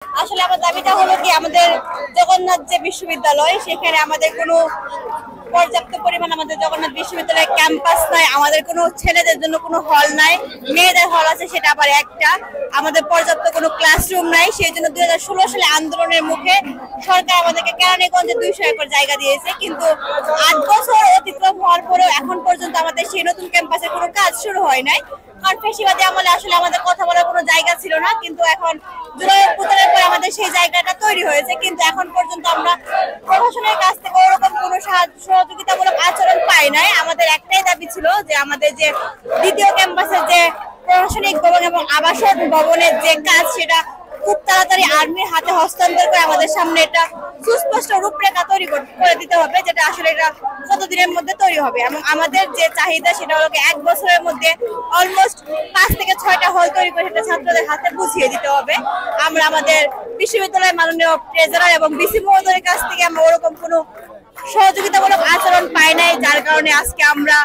আসলে আমার দাবিটা হলো কি, আমাদের জগন্নাথ যে বিশ্ববিদ্যালয়, সেখানে আমাদের কোনো পর্যাপ্ত পরিমাণ আমাদের জগন্নাথ বিশ্ববিদ্যালয়ের ক্যাম্পাস নাই, আমাদের কোনো ছেলেদের জন্য কোনো হল নাই, মেয়েদের হল আছে সেটা আবার একটা, আমাদের পর্যাপ্ত কোনো ক্লাসরুম নাই। সেই জন্য 2016 সালে আন্দোলনের মুখে সরকার আমাদেরকে কেরানীগঞ্জে 200 একর জায়গা দিয়েছে, কিন্তু 8 বছর অতিক্রম হওয়ার পরেও এখন পর্যন্ত আমাদের সেই নতুন ক্যাম্পাসে কোনো কাজ শুরু হয় নাই। কারণ ফ্যাসিবাদী আমলে আসলে আমাদের কথা বলার কোনো জায়গা ছিল না, কিন্তু এখন জুলাই অভ্যুত্থানের পর আমাদের সেই জায়গাটা তৈরি হয়েছে, কিন্তু এখন পর্যন্ত আমরা প্রশাসনের কাছ থেকে ওরকম কোনো সহযোগিতামূলক আচরণ পাই নাই। আমাদের একটাই দাবি ছিল যে আমাদের যে দ্বিতীয় ক্যাম্পাসের যে প্রশাসনিক ভবন এবং আবাসন ভবনের যে কাজ, সেটা খুব তাড়াতাড়ি আর্মির হাতে হস্তান্তর করে আমাদের সামনে এটা সুস্পষ্ট রূপরেখা তৈরি করে দিতে হবে, যেটা আসলে এটা কতদিনের মধ্যে তৈরি হবে। এবং আমাদের যে চাহিদা সেটা হলো 1 বছরের মধ্যে অলমোস্ট 5 থেকে 6টা হল তৈরি করে সেটা ছাত্রদের হাতে বুঝিয়ে দিতে হবে। আমরা আমাদের বিশ্ববিদ্যালয়ের মাননীয় ট্রেজারার এবং বিসি মহোদয়ের কাছ থেকে আমরা ওরকম কোনো সহযোগিতামূলক আচরণ পাই নাই, যার কারণে আজকে আমরা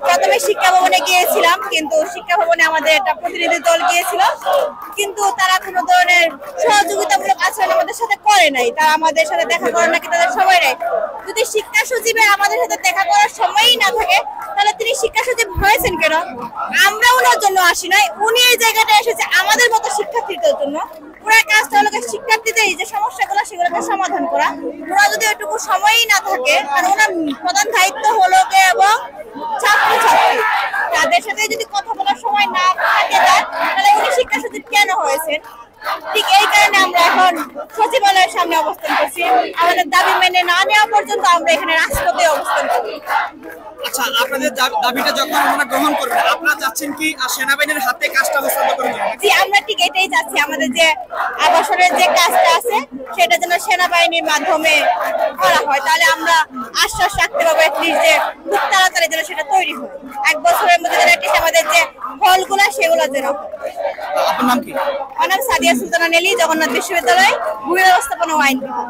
প্রথমে শিক্ষা ভবনে গিয়েছিলাম, কিন্তু শিক্ষা ভবনে আমাদের একটা প্রতিনিধি দল গিয়েছিল, কিন্তু তারা কোনো ধরনের সহযোগিতামূলক আচরণ আমাদের সাথে করে নাই। তারা আমাদের সাথে দেখা করার নাকি তাদের সময় নেই। যদি শিক্ষা সচিবের আমাদের সাথে দেখা করার সময়ই না থাকে, তাহলে তিনি শিক্ষা সচিব হয়েছেন কেন? আমরা ওনার জন্য আসি নাই, উনি এই জায়গাটা এসেছে আমাদের মতো শিক্ষার্থীদের জন্য। ওনার কাজটা হলো শিক্ষার্থীদের যে সমস্যাগুলো সেগুলোকে সমাধান করা। ওরা যদি ওইটুকু সময়ই না থাকে, কারণ ওনার প্রধান দায়িত্ব হলো এবং ছাত্রছাত্রী তাদের সাথে যদি কথা বলার সময় না থাকে তার, তাহলে উনি শিক্ষা সচিব কেন হয়েছেন? ঠিক এই কারণে আমরা এখন সচিবালয়ের সামনে অবস্থান করছি। আমাদের দাবি মেনে না নেওয়া পর্যন্ত আমরা এখানে রাজপথে অবস্থান করি। আচ্ছা, আপনাদের দাবিটা যখন ওনারা গ্রহণ করবেন, আপনারা চাচ্ছেন কি সেনাবাহিনীর হাতে কাজটা হস্তান্তর করে দেবেন? জি, আমরা ঠিক এটাই চাচ্ছি। আমাদের যে আবাসনের যে কাজটা আছে সেটা যেন সেনাবাহিনীর মাধ্যমে করা হয়, তাহলে আমরা আশ্বাস রাখতে পারবো অ্যাটলিস্ট যে খুব তাড়াতাড়ি যেন সেটা তৈরি হয়। 1 বছরের মধ্যে যেন অ্যাটলিস্ট আমাদের যে হলগুলো সেগুলো যেন। আপনার নাম কি? আমার নাম সাদিয়া সুলতানা নেলি, জগন্নাথ বিশ্ববিদ্যালয় ভূমি ব্যবস্থাপনা ও আইন বিভাগ।